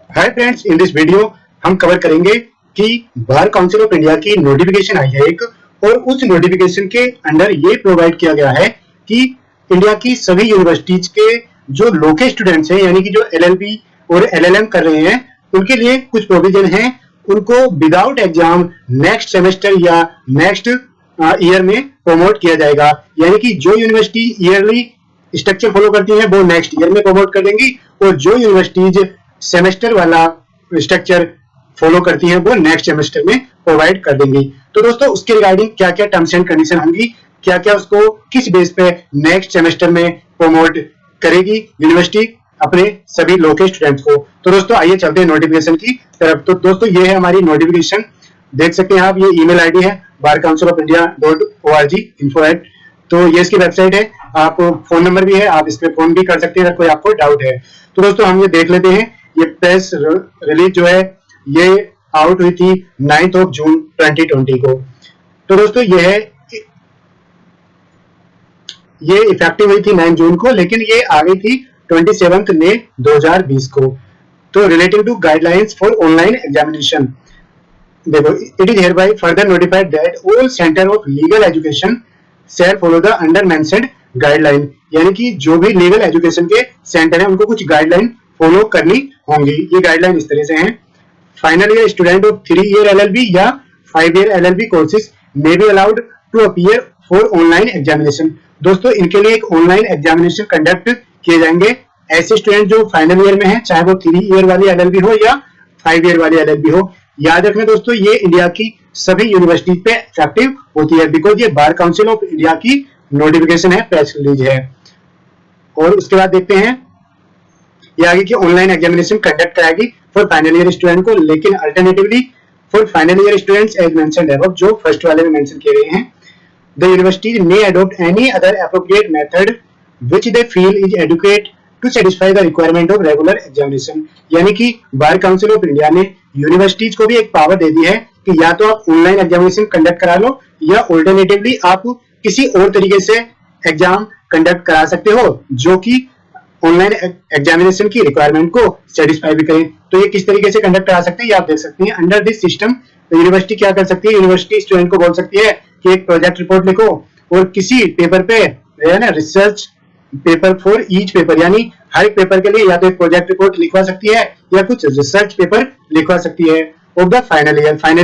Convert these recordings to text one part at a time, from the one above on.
Hi friends, in this video हम cover करेंगे कि बार काउंसिल ऑफ इंडिया की नोटिफिकेशन आई है एक, और उस नोटिफिकेशन के अंडर ये प्रोवाइड किया गया है कि इंडिया की सभी यूनिवर्सिटीज के जो लोकल स्टूडेंट्स हैं, यानी कि जो एलएलबी और एलएलएम कर रहे हैं, उनके लिए कुछ प्रोविजन है। उनको विदाउट एग्जाम नेक्स्ट सेमेस्टर या नेक्स्ट ईयर में प्रमोट किया जाएगा। यानी कि जो यूनिवर्सिटी ईयरली स्ट्रक्चर फॉलो करती है वो नेक्स्ट ईयर में प्रमोट कर देंगी, और जो यूनिवर्सिटीज सेमेस्टर वाला स्ट्रक्चर फॉलो करती हैं वो नेक्स्ट सेमेस्टर में प्रोवाइड कर देंगी। तो दोस्तों, उसके रिगार्डिंग क्या क्या टर्म्स एंड कंडीशन होंगी, क्या क्या उसको किस बेस पे नेक्स्ट सेमेस्टर में प्रमोट करेगी यूनिवर्सिटी अपने सभी लोकल स्टूडेंट्स को। तो दोस्तों आइए चलते हैं नोटिफिकेशन की तरफ। तो दोस्तों ये है हमारी नोटिफिकेशन, देख सकते हैं आप। ये ईमेल आईडी है barcouncilofIndia.org तो ये इसकी वेबसाइट है। आप फोन नंबर भी है, आप इस पे फोन भी कर सकते हैं अगर कोई आपको डाउट है। तो दोस्तों हम ये देख लेते हैं। ये प्रेस रिलीज जो है ये आउट हुई थी 9 जून 2020 को। तो दोस्तों ये इफेक्टिव हुई थी 9 जून को, लेकिन ये आ गई थी 27 मई 2020 को। तो relative to guidelines for online examination, देखो, it is hereby further notified that all centre of legal education shall follow the under mentioned guideline. यानी कि जो भी लीगल एजुकेशन के सेंटर है उनको कुछ गाइडलाइन फॉलो करनी होंगी। ये गाइडलाइन इस तरह से हैं। Final year student of 3 year LLB या 5 year LLB courses may be allowed to appear for online examination. दोस्तों इनके लिए एक ऑनलाइन एग्जामिनेशन कंडक्ट किए जाएंगे। ऐसे स्टूडेंट जो फाइनल ईयर में है, चाहे वो 3 ईयर वाली एलएलबी हो या 5 ईयर वाली एलएलबी हो। याद रखना दोस्तों, ये इंडिया की सभी यूनिवर्सिटी पे इफेक्टिव होती है, बिकॉज ये बार काउंसिल ऑफ इंडिया की नोटिफिकेशन है, प्रेस रिलीज है। और उसके बाद देखते हैं ये आगे की ऑनलाइन एग्जामिनेशन कंडक्ट कराएगी फॉर फाइनल ईयर स्टूडेंट को, लेकिन alternatively for final year students as mentioned above, जो फर्स्ट वाले में मेंशन किए गए हैं, the university may adopt any other appropriate method which they feel is adequate to satisfy the requirement of regular examination. यानी कि बार काउंसिल ऑफ इंडिया ने universities को भी एक पावर दे दी है कि या तो आप ऑनलाइन एग्जामिनेशन कंडक्ट करा लो, या ऑल्टरनेटिवली आप किसी और तरीके से एग्जाम कंडक्ट करा सकते हो जो कि ऑनलाइन एग्जामिनेशन की रिक्वायरमेंट को सेटिस्फाई भी करें। तो ये किस तरीके से कंडक्ट करा सकते हैं ये आप देख सकते हैं। अंडर दिस सिस्टम यूनिवर्सिटी क्या कर सकती है, यूनिवर्सिटी स्टूडेंट को बोल सकती है कि एक प्रोजेक्ट रिपोर्ट लिखो, और किसी पेपर पे है ना, research paper for each paper, यानी हर एक पेपर के लिए या तो एक प्रोजेक्ट रिपोर्ट लिखवा सकती है या कुछ रिसर्च पेपर लिखवा सकती है ऑफ द फाइनल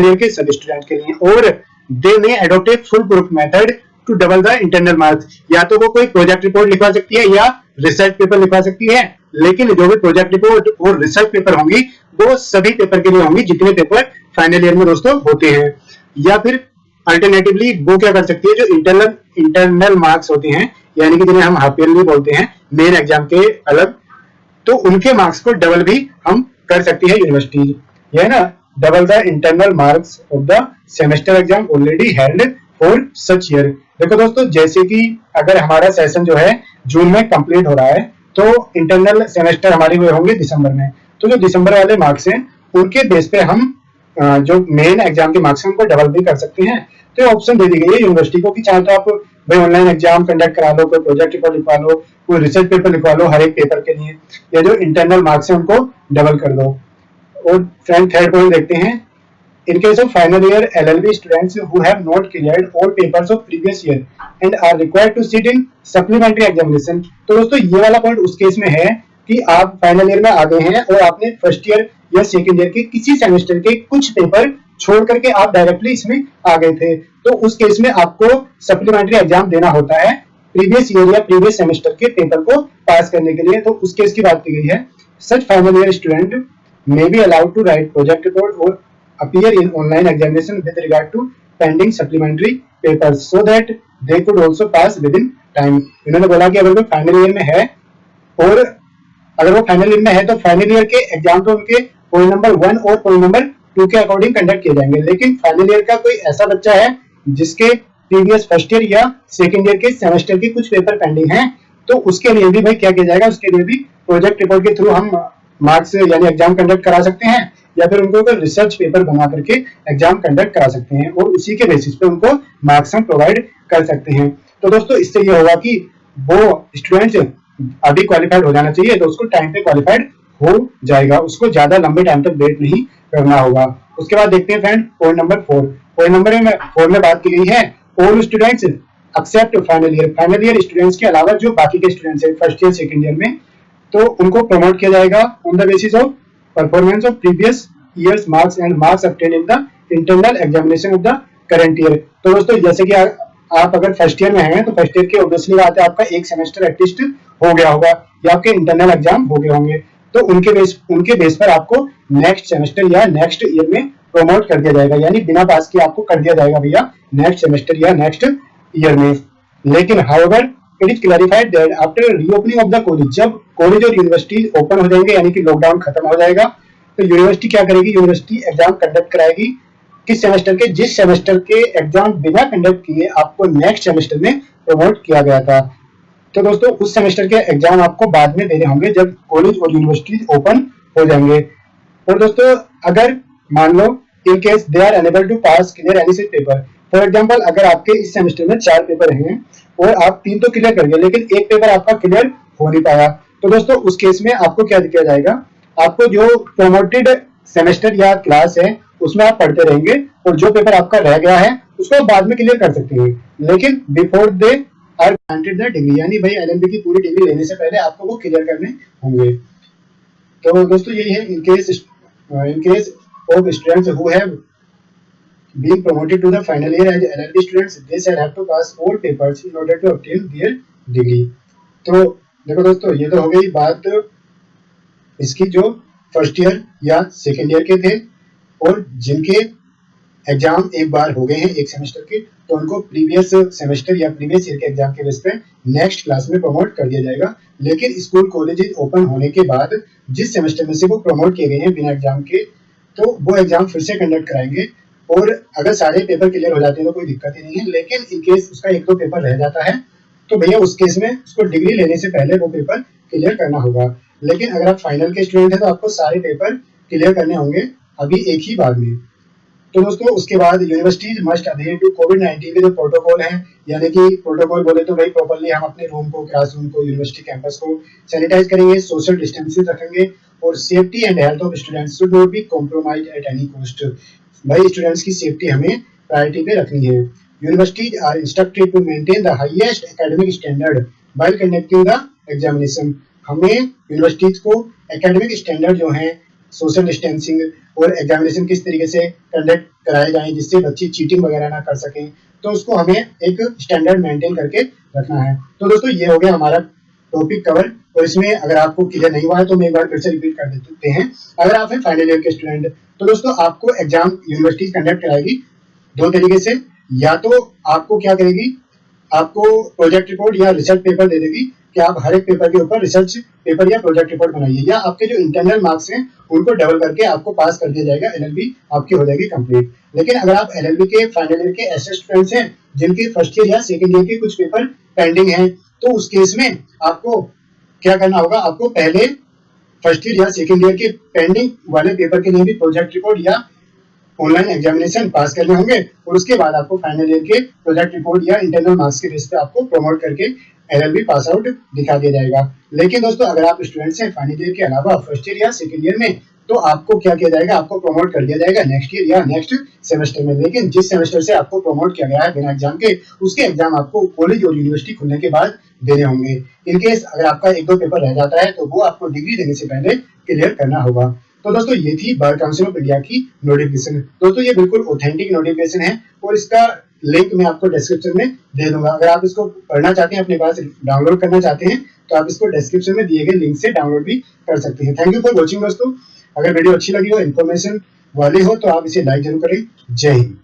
ईयर के सभी स्टूडेंट के लिए। और they may adopt a full proof method to double the internal marks. या तो वो कोई प्रोजेक्ट रिपोर्ट लिखवा सकती है या रिसर्च पेपर लिखवा सकती है, लेकिन जो भी प्रोजेक्ट रिपोर्ट और रिसर्च पेपर होंगी वो सभी पेपर के लिए होंगी जितने पेपर फाइनल ईयर में दोस्तों होते हैं। या फिर अल्टरनेटिवली वो क्या कर सकती है, जो इंटरनल मार्क्स होते हैं, यानी कि जिन्हें हम हाफ ईयरली बोलते हैं मेन एग्जाम के अलग, तो उनके मार्क्स को डबल भी हम कर सकती है यूनिवर्सिटी। यह ना, double the internal marks of the semester exam already held for such year. देखो दोस्तों, जैसे कि अगर हमारा सेशन जो है जून में कंप्लीट हो रहा है, तो इंटरनल सेमेस्टर हमारे हुए होंगे दिसंबर में। तो जो दिसंबर वाले मार्क्स हैं उनके बेस पे हम जो मेन एग्जाम के मार्क्स हैं उनको डबल भी कर सकते हैं। तो ऑप्शन दे दी गई है यूनिवर्सिटी को कि चाहे तो आप भाई ऑनलाइन एग्जाम कंडक्ट करा लो, कोई प्रोजेक्ट रिपोर्ट लिखवा लो, कोई रिसर्च पेपर लिखवा लो हर एक पेपर के लिए, या जो इंटरनल मार्क्स हैं उनको डबल कर दो। और फ्रेंड थर्ड पॉइंट देखते हैं, in case of final year LLB students who have not cleared all papers of previous year and are required to sit in supplementary examination। तो दोस्तों ये वाला पॉइंट उस केस में है कि आप फाइनल ईयर में आ गए हैं और आपने फर्स्ट ईयर या सेकंड ईयर के किसी सेमेस्टर के कुछ पेपर छोड़ करके आप डायरेक्टली इसमें आ गए थे, तो उस केस में आपको सप्लीमेंट्री एग्जाम देना होता है प्रीवियस ईयर या प्रीवियस सेमेस्टर के पेपर को पास करने के लिए। तो उस केस की बात की गई है। Such final year student may be allowed to write project report और appear in online examination with regard to pending supplementary papers so that they could also pass within time। इन्होंने बोला कि अगर वो फाइनल ईयर में है, और अगर वो फाइनल ईयर में है तो फाइनल ईयर के एग्जाम तो उनके पॉइंट नंबर 1 और पॉइंट नंबर 2 के अकॉर्डिंग कंडक्ट किए जाएंगे। लेकिन फाइनल ईयर का कोई ऐसा बच्चा है जिसके प्रीवियस फर्स्ट ईयर या सेकेंड ईयर के सेमेस्टर के कुछ पेपर पेंडिंग है, तो उसके लिए भी भाई क्या किया जाएगा, उसके लिए भी प्रोजेक्ट रिपोर्ट के थ्रू हम मार्क्स यानी एग्जाम कंडक्ट करा सकते हैं, या फिर उनको रिसर्च पेपर बना करके एग्जाम कंडक्ट करा सकते हैं, और उसी के बेसिस पे उनको मार्क्स हम प्रोवाइड कर सकते हैं। तो दोस्तों इससे ये होगा कि वो स्टूडेंट्स अभी क्वालिफाइड हो जाना चाहिए, तो उसको टाइम पे क्वालिफाइड हो जाएगा, उसको ज्यादा लंबे टाइम तक वेट नहीं करना होगा। उसके बाद देखते हैं friend point number 4। Point number 4 में बात की गई है all students except final year students के अलावा जो बाकी के स्टूडेंट्स है फर्स्ट ईयर सेकंड ईयर में, तो उनको प्रमोट किया जाएगा on the basis of performance of previous years marks and marks obtain in the internal examination of the current year. तो दोस्तों जैसे कि आप अगर फर्स्ट ईयर में हैं तो फर्स्ट ईयर की ऑब्वियसली बात है आपका एक सेमेस्टर एटलीस्ट हो गया होगा या आपके इंटरनल एग्जाम हो गए होंगे, तो उनके बेस पर आपको नेक्स्ट सेमेस्टर या नेक्स्ट ईयर में प्रमोट कर दिया जाएगा, यानी बिना पास के आपको कर दिया जाएगा भैया नेक्स्ट सेमेस्टर या नेक्स्ट ईयर में। लेकिन however it is clarified that after reopening of the college, जब कॉलेज और यूनिवर्सिटी ओपन हो जाएंगे यानी कि लॉकडाउन खत्म हो जाएगा, तो यूनिवर्सिटी क्या करेगी, यूनिवर्सिटी एग्जाम कंडक्ट कराएगी किस सेमेस्टर के, जिस सेमेस्टर के एग्जाम बिना कंडक्ट किए आपको नेक्स्ट सेमेस्टर में प्रमोट किया गया था। तो दोस्तों उस सेमेस्टर के एग्जाम आपको बाद में देने होंगे जब कॉलेज और यूनिवर्सिटी ओपन हो जाएंगे। और दोस्तों अगर मान लो in case they are unable to pass clear any set paper, for example अगर आपके इस सेमेस्टर में 4 पेपर हैं और आप 3 तो क्लियर कर गए लेकिन एक पेपर आपका क्लियर हो नहीं पाया, तो दोस्तों उस केस में आपको क्या किया जाएगा, आपको जो प्रमोटेड सेमेस्टर या क्लास है उसमें आप पढ़ते रहेंगे और जो पेपर आपका रह गया है उसको आप बाद में क्लियर कर सकते हैं, लेकिन before they are granted the degree, यानी भाई एलएलबी की पूरी डिग्री लेने से पहले आपको वो क्लियर करने होंगे। तो दोस्तों यही है in case of students who have being promoted to the final year as LLB students, they shall have to pass all papers in order to obtain their degree। तो देखो दोस्तों ये तो हो गई बात इसकी जो फर्स्ट ईयर या सेकेंड ईयर के थे और जिनके एग्जाम एक बार हो गए हैं एक सेमेस्टर के, तो उनको प्रीवियस सेमेस्टर या प्रीवियस ईयर के एग्जाम के बेस पे नेक्स्ट क्लास में प्रमोट कर दिया जाएगा। लेकिन स्कूल कॉलेज ओपन होने के बाद जिस सेमेस्टर में से वो प्रमोट किए गए हैं बिना एग्जाम के, तो वो एग्जाम फिर से कंडक्ट कराएंगे और अगर सारे पेपर क्लियर हो जाते हैं तो कोई दिक्कत ही नहीं है, लेकिन इन केस उसका एक दो पेपर रह जाता है तो भैया उस केस में उसको डिग्री लेने से पहले वो पेपर क्लियर करना होगा। लेकिन अगर आप फाइनल के स्टूडेंट हैं तो आपको सारे पेपर क्लियर करने होंगे अभी एक ही बार में। तो दोस्तों उसके बाद यूनिवर्सिटीज मस्ट अडेयर टू कोविड-19 के जो प्रोटोकॉल हैं, यानी कि प्रोटोकॉल बोले तो भाई प्रॉपर्ली हम अपने रूम को, क्लासरूम को, यूनिवर्सिटी कैंपस को सैनिटाइज करेंगे, सोशल डिस्टेंसिंग रखेंगे और safety and health of students should not be compromise at any cost. भाई स्टूडेंट्स की सेफ्टी हमें प्रायोरिटी पे रखनी है। Universities are instructed to maintain the highest academic standard while conducting the examination. हमें यूनिवर्सिटीज को एकेडमिक स्टैंडर्ड जो है, सोशल डिस्टेंसिंग और एग्जामिनेशन किस तरीके से कंडक्ट कराए जाएं जिससे बच्चे चीटिंग वगैरह ना कर सकें, तो उसको हमें एक स्टैंडर्ड मेंटेन करके रखना है। तो दोस्तों ये हो गया हमारा टॉपिक कवर, और इसमें अगर आपको क्लियर नहीं हुआ है तो मैं एक बार फिर से रिपीट कर देते हैं। अगर आप हैं फाइनल ईयर के स्टूडेंट, तो दोस्तों आपको एग्जाम यूनिवर्सिटी कंडक्ट कराएगी दो तरीके से, या तो आपको क्या करेगी, आपको प्रोजेक्ट रिपोर्ट या रिसर्च पेपर दे देगी कि आप हर एक पेपर के ऊपर रिसर्च पेपर या प्रोजेक्ट रिपोर्ट बनाइए, या आपके जो इंटरनल मार्क्स हैं उनको डबल करके आपको पास कर दिया जाएगा, एलएलबी आपकी हो जाएगी कंप्लीट। लेकिन अगर आप एलएलबी के फाइनल ईयर के ऐसे स्टूडेंट्स हैं जिनके फर्स्ट ईयर या सेकंड ईयर के कुछ पेपर पेंडिंग हैं, तो उस केस में आपको क्या करना होगा, आपको पहले फर्स्ट ईयर या सेकंड ईयर के पेंडिंग वाले पेपर के लिए भी प्रोजेक्ट रिपोर्ट या ऑनलाइन एग्जामिनेशन पास करने होंगे, और उसके बाद आपको फाइनल ईयर के प्रोजेक्ट रिपोर्ट या इंटरनल मार्क्स के बेस पे आपको प्रमोट करके एलएलबी पास आउट दिखा दिया जाएगा। लेकिन दोस्तों अगर आप स्टूडेंट्स हैं फाइनल ईयर के अलावा फर्स्ट ईयर या सेकंड ईयर में, तो आपको क्या किया जाएगा, आपको प्रमोट कर दिया जाएगा नेक्स्ट ईयर या नेक्स्ट सेमेस्टर में। लेकिन जिस सेमेस्टर से आपको प्रमोट किया गया है बिना एग्जाम के, उसके एग्जाम आपको कॉलेज और यूनिवर्सिटी खुलने के बाद देने होंगे। इनकेस अगर आपका एक दो पेपर रह जाता है तो वो आपको डिग्री देने से पहले क्लियर करना होगा। तो दोस्तों ये थी बार काउंसिल ऑफ इंडिया की नोटिफिकेशन। दोस्तों ये बिल्कुल ऑथेंटिक नोटिफिकेशन है और इसका लिंक मैं आपको डिस्क्रिप्शन में दे दूंगा। अगर आप इसको पढ़ना चाहते हैं, अपने पास डाउनलोड करना चाहते हैं, तो आप इसको डिस्क्रिप्शन में दिए गए लिंक से डाउनलोड भी कर सकते हैं। थैंक यू फॉर वॉचिंग दोस्तों। अगर वीडियो अच्छी लगी हो, इन्फॉर्मेशन वाली हो, तो आप इसे लाइक जरूर करें। जय हिंद।